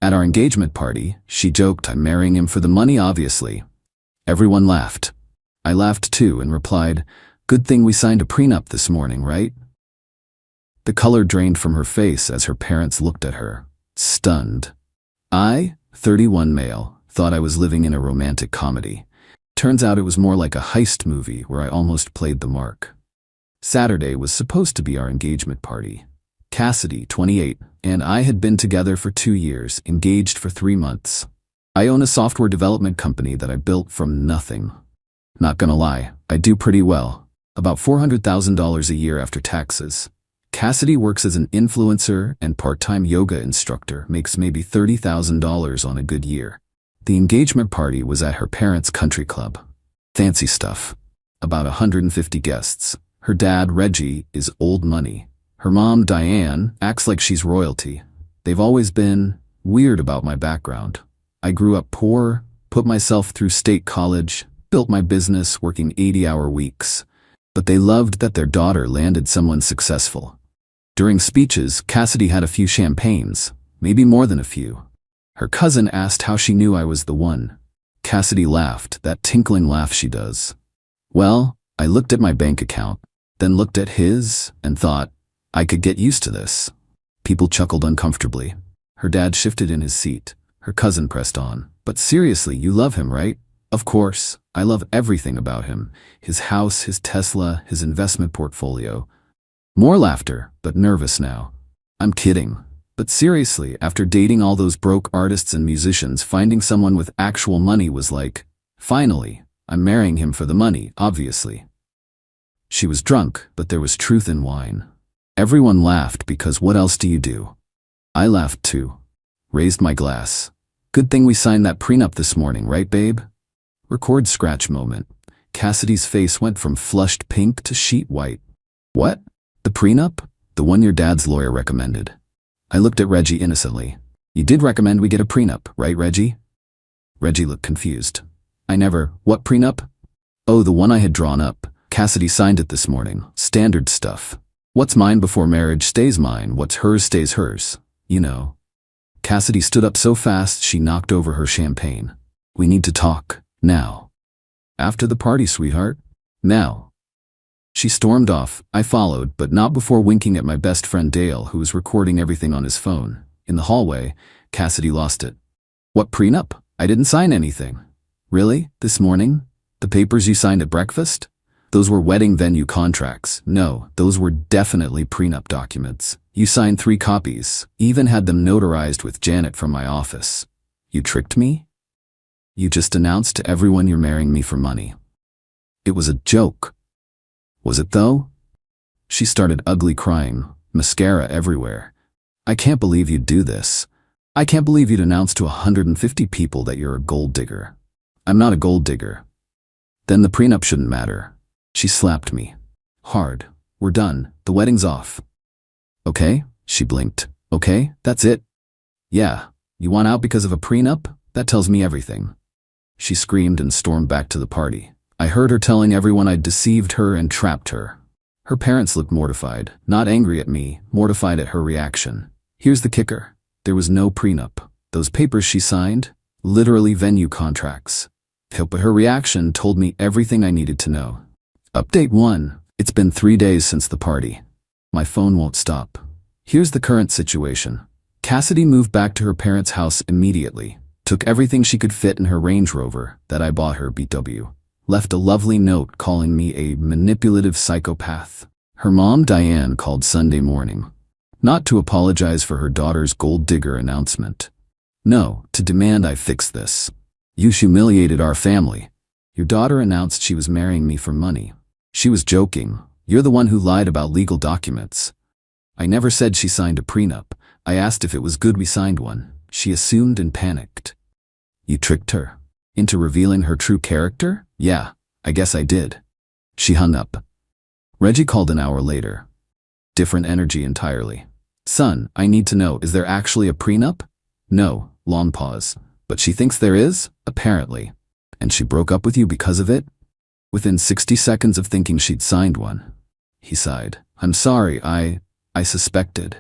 At our engagement party, she joked I'm marrying him for the money, obviously. Everyone laughed. I laughed too and replied, "Good thing we signed a prenup this morning, right?" The color drained from her face as her parents looked at her, stunned. I, 31 male, thought I was living in a romantic comedy. Turns out it was more like a heist movie where I almost played the mark. Saturday was supposed to be our engagement party. Cassidy, 28, and I had been together for 2 years, engaged for 3 months. I own a software development company that I built from nothing. Not gonna lie, I do pretty well. About $400,000 a year after taxes. Cassidy works as an influencer and part-time yoga instructor, makes maybe $30,000 on a good year. The engagement party was at her parents' country club. Fancy stuff. About 150 guests. Her dad, Reggie, is old money. Her mom, Diane, acts like she's royalty. They've always been weird about my background. I grew up poor, put myself through state college, built my business working 80-hour weeks. But they loved that their daughter landed someone successful. During speeches, Cassidy had a few champagnes, maybe more than a few. Her cousin asked how she knew I was the one. Cassidy laughed, that tinkling laugh she does. Well, I looked at my bank account, then looked at his, and thought, I could get used to this. People chuckled uncomfortably. Her dad shifted in his seat. Her cousin pressed on. But seriously, you love him, right? Of course, I love everything about him. His house, his Tesla, his investment portfolio. More laughter, but nervous now. I'm kidding. But seriously, after dating all those broke artists and musicians, finding someone with actual money was like, finally, I'm marrying him for the money, obviously. She was drunk, but there was truth in wine. Everyone laughed because what else do you do? I laughed too. Raised my glass. Good thing we signed that prenup this morning, right, babe? Record scratch moment. Cassidy's face went from flushed pink to sheet white. What? The prenup? The one your dad's lawyer recommended. I looked at Reggie innocently. You did recommend we get a prenup, right, Reggie? Reggie looked confused. What prenup? Oh, the one I had drawn up. Cassidy signed it this morning. Standard stuff. What's mine before marriage stays mine, what's hers stays hers. You know. Cassidy stood up so fast she knocked over her champagne. We need to talk, now. After the party, sweetheart. Now. She stormed off. I followed, but not before winking at my best friend Dale, who was recording everything on his phone. In the hallway, Cassidy lost it. What prenup? I didn't sign anything. Really? This morning? The papers you signed at breakfast? Those were wedding venue contracts. No, those were definitely prenup documents. You signed 3 copies, even had them notarized with Janet from my office. You tricked me? You just announced to everyone you're marrying me for money. It was a joke. Was it though? She started ugly crying, mascara everywhere. I can't believe you'd do this. I can't believe you'd announce to 150 people that you're a gold digger. I'm not a gold digger. Then the prenup shouldn't matter. She slapped me. Hard. We're done. The wedding's off. Okay? She blinked. Okay? That's it? Yeah. You want out because of a prenup? That tells me everything. She screamed and stormed back to the party. I heard her telling everyone I'd deceived her and trapped her. Her parents looked mortified, not angry at me, mortified at her reaction. Here's the kicker. There was no prenup. Those papers she signed, literally venue contracts. But her reaction told me everything I needed to know. Update 1. It's been 3 days since the party. My phone won't stop. Here's the current situation. Cassidy moved back to her parents' house immediately, took everything she could fit in her Range Rover that I bought her BW, left a lovely note calling me a manipulative psychopath. Her mom, Diane, called Sunday morning. Not to apologize for her daughter's gold digger announcement. No, to demand I fix this. You humiliated our family. Your daughter announced she was marrying me for money. She was joking. You're the one who lied about legal documents. I never said she signed a prenup. I asked if it was good we signed one. She assumed and panicked. You tricked her into revealing her true character? Yeah, I guess I did. She hung up. Reggie called an hour later. Different energy entirely. Son, I need to know, is there actually a prenup? No, long pause. But she thinks there is, apparently. And she broke up with you because of it? Within 60 seconds of thinking she'd signed one. He sighed. I'm sorry, I suspected.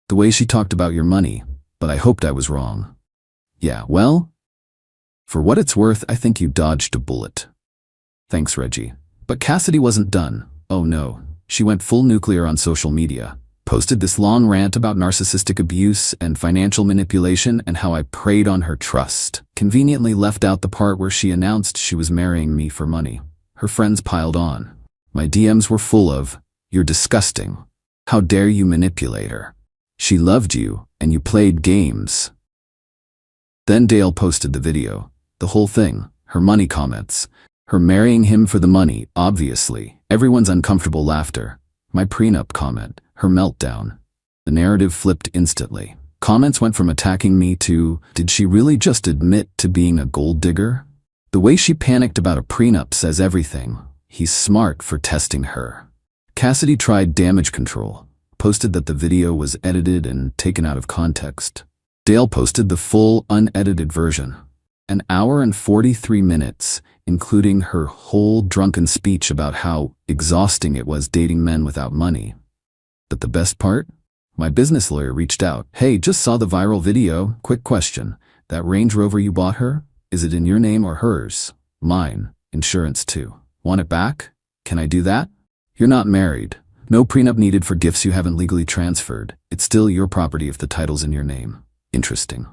The way she talked about your money, but I hoped I was wrong. Yeah, well, for what it's worth, I think you dodged a bullet. Thanks, Reggie. But Cassidy wasn't done. Oh no. She went full nuclear on social media. Posted this long rant about narcissistic abuse and financial manipulation and how I preyed on her trust. Conveniently left out the part where she announced she was marrying me for money. Her friends piled on. My DMs were full of, "You're disgusting. How dare you manipulate her? She loved you, and you played games." Then Dale posted the video. The whole thing. Her money comments. Her marrying him for the money, obviously. Everyone's uncomfortable laughter. My prenup comment. Her meltdown. The narrative flipped instantly. Comments went from attacking me to, did she really just admit to being a gold digger? The way she panicked about a prenup says everything. He's smart for testing her. Cassidy tried damage control. Posted that the video was edited and taken out of context. Dale posted the full, unedited version. An hour and 43 minutes, including her whole drunken speech about how exhausting it was dating men without money. But the best part? My business lawyer reached out. "Hey, just saw the viral video. Quick question. That Range Rover you bought her? Is it in your name or hers?" "Mine. Insurance too. Want it back? Can I do that?" "You're not married. No prenup needed for gifts you haven't legally transferred. It's still your property if the title's in your name." Interesting.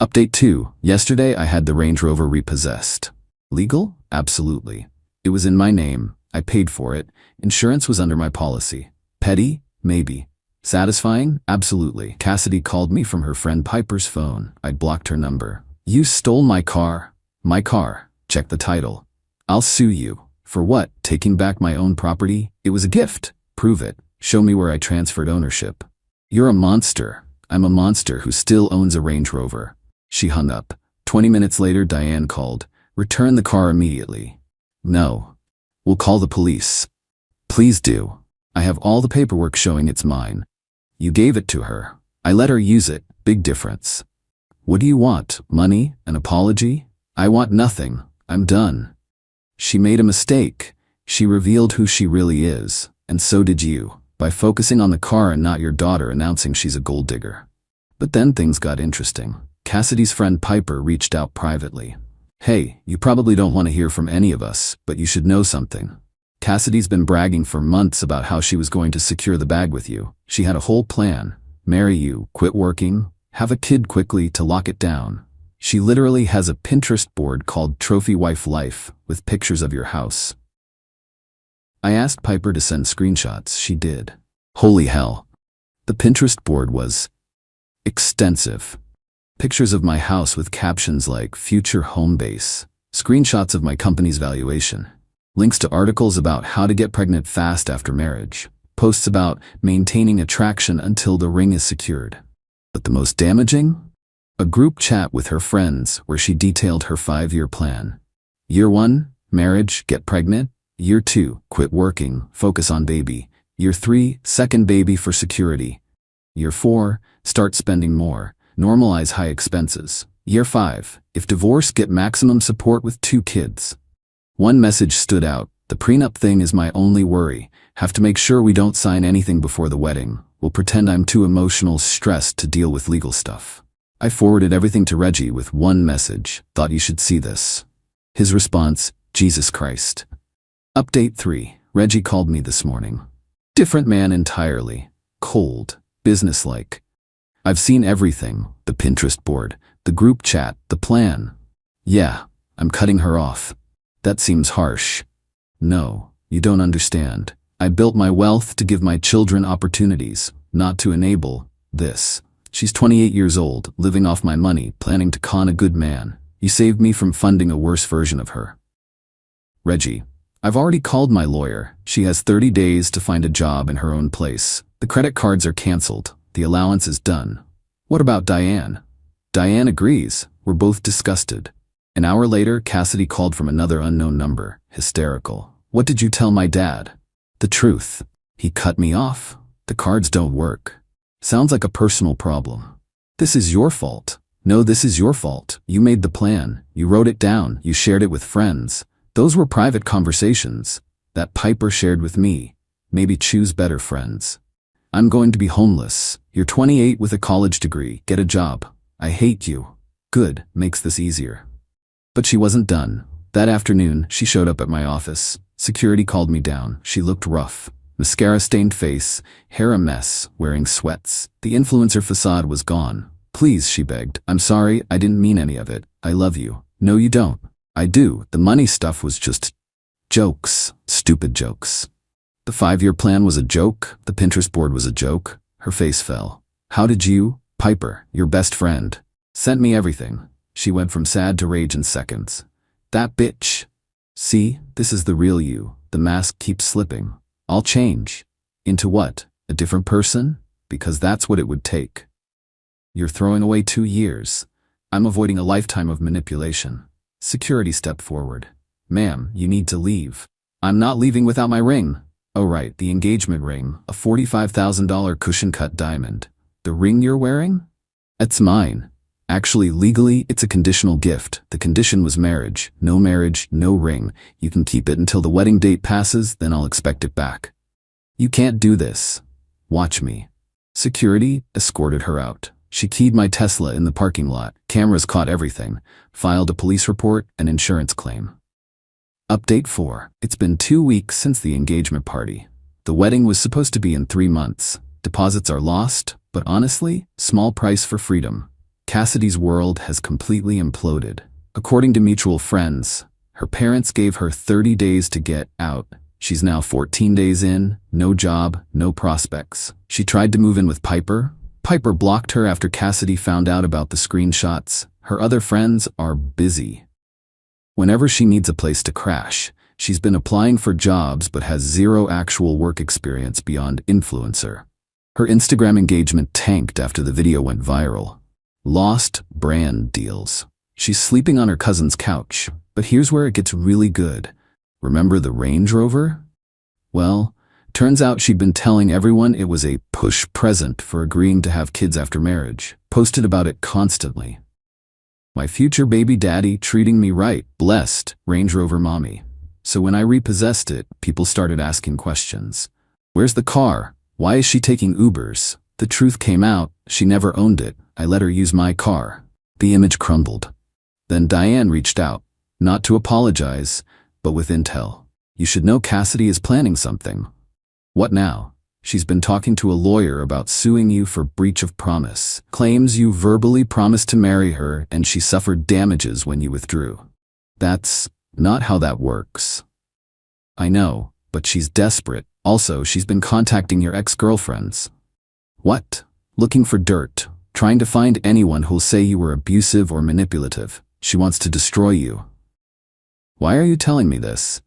Update 2. Yesterday I had the Range Rover repossessed. Legal? Absolutely. It was in my name. I paid for it. Insurance was under my policy. Petty? Maybe. Satisfying? Absolutely. Cassidy called me from her friend Piper's phone. I'd blocked her number. "You stole my car." "My car. Check the title." "I'll sue you." "For what? Taking back my own property? It was a gift." "Prove it. Show me where I transferred ownership." "You're a monster." "I'm a monster who still owns a Range Rover." She hung up. 20 minutes later, Diane called. "Return the car immediately." "No. We'll call the police." "Please do. I have all the paperwork showing it's mine." "You gave it to her." "I let her use it. Big difference." "What do you want? Money? An apology?" "I want nothing. I'm done." She made a mistake. She revealed who she really is, and so did you, by focusing on the car and not your daughter announcing she's a gold digger. But then things got interesting. Cassidy's friend Piper reached out privately. "Hey, you probably don't want to hear from any of us, but you should know something. Cassidy's been bragging for months about how she was going to secure the bag with you. She had a whole plan. Marry you, quit working, have a kid quickly to lock it down. She literally has a Pinterest board called Trophy Wife Life with pictures of your house." I asked Piper to send screenshots. She did. Holy hell. The Pinterest board was extensive. Pictures of my house with captions like future home base, screenshots of my company's valuation, links to articles about how to get pregnant fast after marriage, posts about maintaining attraction until the ring is secured. But the most damaging? A group chat with her friends where she detailed her 5-year plan. Year 1, marriage, get pregnant. Year 2, quit working, focus on baby. Year 3, second baby for security. Year 4, start spending more, normalize high expenses. Year 5, if divorced, get maximum support with 2 kids. One message stood out. "The prenup thing is my only worry. Have to make sure we don't sign anything before the wedding. We'll pretend I'm too emotional stressed to deal with legal stuff." I forwarded everything to Reggie with one message. "Thought you should see this." His response, "Jesus Christ." Update 3. Reggie called me this morning. Different man entirely. Cold. Businesslike. "I've seen everything. The Pinterest board, the group chat, the plan." "Yeah, I'm cutting her off." "That seems harsh." "No, you don't understand. I built my wealth to give my children opportunities, not to enable this. She's 28 years old, living off my money, planning to con a good man. You saved me from funding a worse version of her." Reggie, "I've already called my lawyer. She has 30 days to find a job in her own place. The credit cards are canceled. The allowance is done." "What about Diane?" "Diane agrees. We're both disgusted." An hour later, Cassidy called from another unknown number, hysterical. "What did you tell my dad?" "The truth. He cut me off. The cards don't work." Sounds like a personal problem. "This is your fault." "No, this is your fault. You made the plan. You wrote it down. You shared it with friends. Those were private conversations that Piper shared with me. Maybe choose better friends." "I'm going to be homeless. You're 28 with a college degree. Get a job. I hate you. Good, makes this easier. But she wasn't done. That afternoon, she showed up at my office. Security called me down. She looked rough. Mascara-stained face, hair a mess, wearing sweats. The influencer facade was gone. Please, she begged. I'm sorry, I didn't mean any of it. I love you. No, you don't. I do. The money stuff was just jokes. Stupid jokes. The 5-year plan was a joke. The Pinterest board was a joke. Her face fell. How did you, Piper, your best friend, sent me everything? She went from sad to rage in seconds. That bitch. See, this is the real you. The mask keeps slipping. I'll change. Into what? A different person? Because that's what it would take. You're throwing away 2 years. I'm avoiding a lifetime of manipulation. Security stepped forward. Ma'am, you need to leave. I'm not leaving without my ring. Oh right, the engagement ring, a $45,000 cushion-cut diamond. The ring you're wearing? It's mine. Actually, legally, it's a conditional gift. The condition was marriage. No marriage, no ring. You can keep it until the wedding date passes, then I'll expect it back. You can't do this. Watch me. Security escorted her out. She keyed my Tesla in the parking lot. Cameras caught everything. Filed a police report and insurance claim. Update 4. It's been 2 weeks since the engagement party. The wedding was supposed to be in 3 months. Deposits are lost, but honestly, small price for freedom. Cassidy's world has completely imploded. According to mutual friends, her parents gave her 30 days to get out. She's now 14 days in, no job, no prospects. She tried to move in with Piper. Piper blocked her after Cassidy found out about the screenshots. Her other friends are busy. Whenever she needs a place to crash, she's been applying for jobs but has 0 actual work experience beyond influencer. Her Instagram engagement tanked after the video went viral. Lost brand deals. She's sleeping on her cousin's couch, but here's where it gets really good. Remember the Range Rover? Well, turns out she'd been telling everyone it was a push present for agreeing to have kids after marriage. Posted about it constantly. My future baby daddy treating me right, blessed, Range Rover mommy. So when I repossessed it, people started asking questions. Where's the car? Why is she taking Ubers? The truth came out, she never owned it. I let her use my car. The image crumbled. Then Diane reached out, not to apologize, but with intel. You should know Cassidy is planning something. What now? She's been talking to a lawyer about suing you for breach of promise. Claims you verbally promised to marry her and she suffered damages when you withdrew. That's not how that works. I know, but she's desperate. Also, she's been contacting your ex-girlfriends. What? Looking for dirt. Trying to find anyone who'll say you were abusive or manipulative. She wants to destroy you. Why are you telling me this?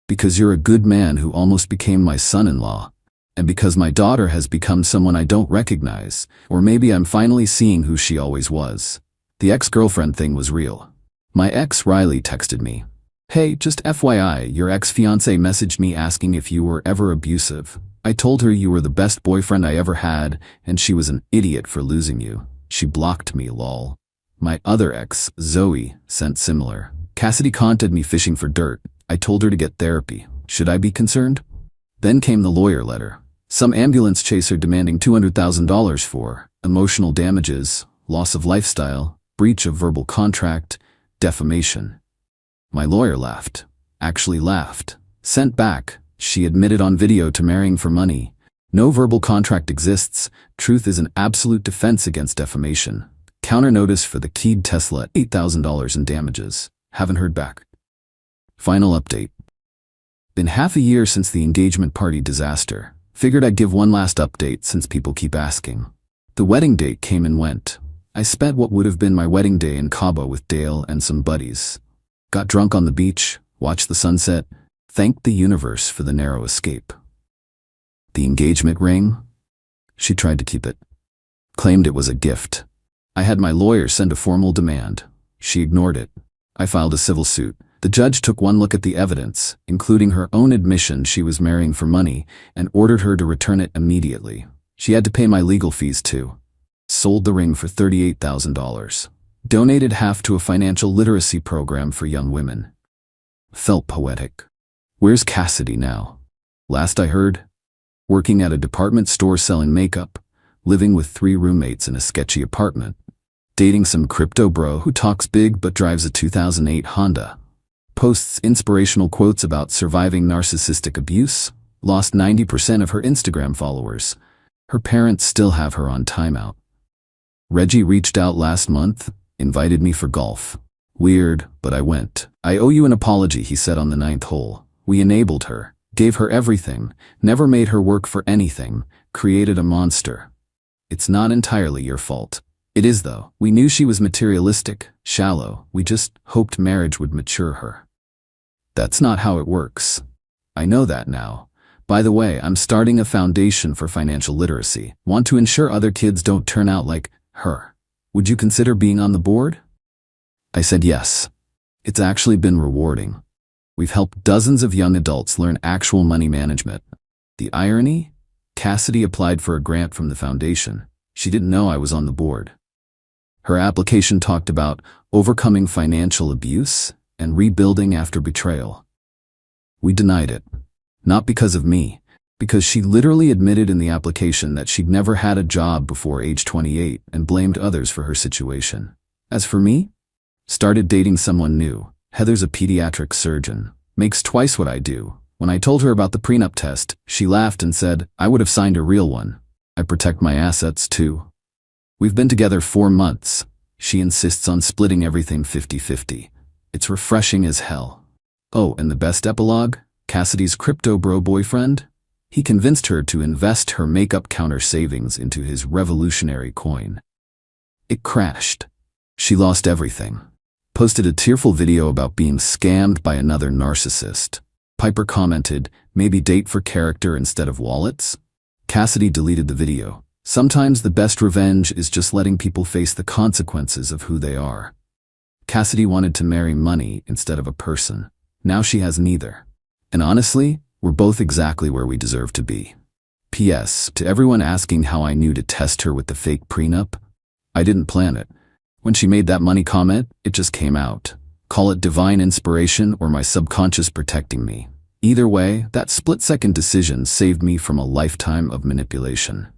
Because you're a good man who almost became my son-in-law. And because my daughter has become someone I don't recognize. Or maybe I'm finally seeing who she always was. The ex-girlfriend thing was real. My ex Riley texted me. Hey, just FYI, your ex-fiancé messaged me asking if you were ever abusive. I told her you were the best boyfriend I ever had, and she was an idiot for losing you. She blocked me, lol. My other ex, Zoe, sent similar. Cassidy contacted me fishing for dirt. I told her to get therapy. Should I be concerned? Then came the lawyer letter. Some ambulance chaser demanding $200,000 for emotional damages, loss of lifestyle, breach of verbal contract, defamation. My lawyer laughed. Actually laughed. Sent back. She admitted on video to marrying for money. No verbal contract exists. Truth is an absolute defense against defamation. Counter notice for the keyed Tesla, $8,000 in damages. Haven't heard back. Final update. Been half a year since the engagement party disaster. Figured I'd give one last update since people keep asking. The wedding date came and went. I spent what would have been my wedding day in Cabo with Dale and some buddies. Got drunk on the beach, watched the sunset, thanked the universe for the narrow escape. The engagement ring? She tried to keep it. Claimed it was a gift. I had my lawyer send a formal demand. She ignored it. I filed a civil suit. The judge took one look at the evidence, including her own admission she was marrying for money, and ordered her to return it immediately. She had to pay my legal fees too. Sold the ring for $38,000. Donated half to a financial literacy program for young women. Felt poetic. Where's Cassidy now? Last I heard, working at a department store selling makeup, living with 3 roommates in a sketchy apartment. Dating some crypto bro who talks big but drives a 2008 Honda. Posts inspirational quotes about surviving narcissistic abuse. Lost 90% of her Instagram followers. Her parents still have her on timeout. Reggie reached out last month, invited me for golf. Weird, but I went. I owe you an apology, he said on the 9th hole. We enabled her, gave her everything, never made her work for anything, created a monster. It's not entirely your fault. It is though. We knew she was materialistic, shallow. We just hoped marriage would mature her. That's not how it works. I know that now. By the way, I'm starting a foundation for financial literacy. Want to ensure other kids don't turn out like her. Would you consider being on the board? I said yes. It's actually been rewarding. We've helped dozens of young adults learn actual money management. The irony? Cassidy applied for a grant from the foundation. She didn't know I was on the board. Her application talked about overcoming financial abuse and rebuilding after betrayal. We denied it. Not because of me, because she literally admitted in the application that she'd never had a job before age 28 and blamed others for her situation. As for me, started dating someone new. Heather's a pediatric surgeon, makes twice what I do. When I told her about the prenup test, she laughed and said, I would have signed a real one. I protect my assets too. We've been together 4 months. She insists on splitting everything 50-50. It's refreshing as hell. Oh, and the best epilogue? Cassidy's crypto bro boyfriend? He convinced her to invest her makeup counter savings into his revolutionary coin. It crashed. She lost everything. Posted a tearful video about being scammed by another narcissist. Piper commented, maybe date for character instead of wallets? Cassidy deleted the video. Sometimes the best revenge is just letting people face the consequences of who they are. Cassidy wanted to marry money instead of a person. Now she has neither. And honestly, we're both exactly where we deserve to be. P.S. To everyone asking how I knew to test her with the fake prenup, I didn't plan it. When she made that money comment, it just came out. Call it divine inspiration or my subconscious protecting me. Either way, that split-second decision saved me from a lifetime of manipulation.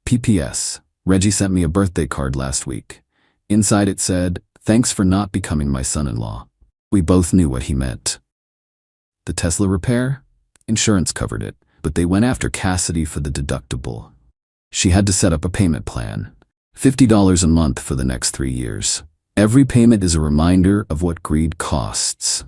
P.P.S. Reggie sent me a birthday card last week. Inside it said, thanks for not becoming my son-in-law. We both knew what he meant. The Tesla repair? Insurance covered it, but they went after Cassidy for the deductible. She had to set up a payment plan. $50 a month for the next 3 years. Every payment is a reminder of what greed costs.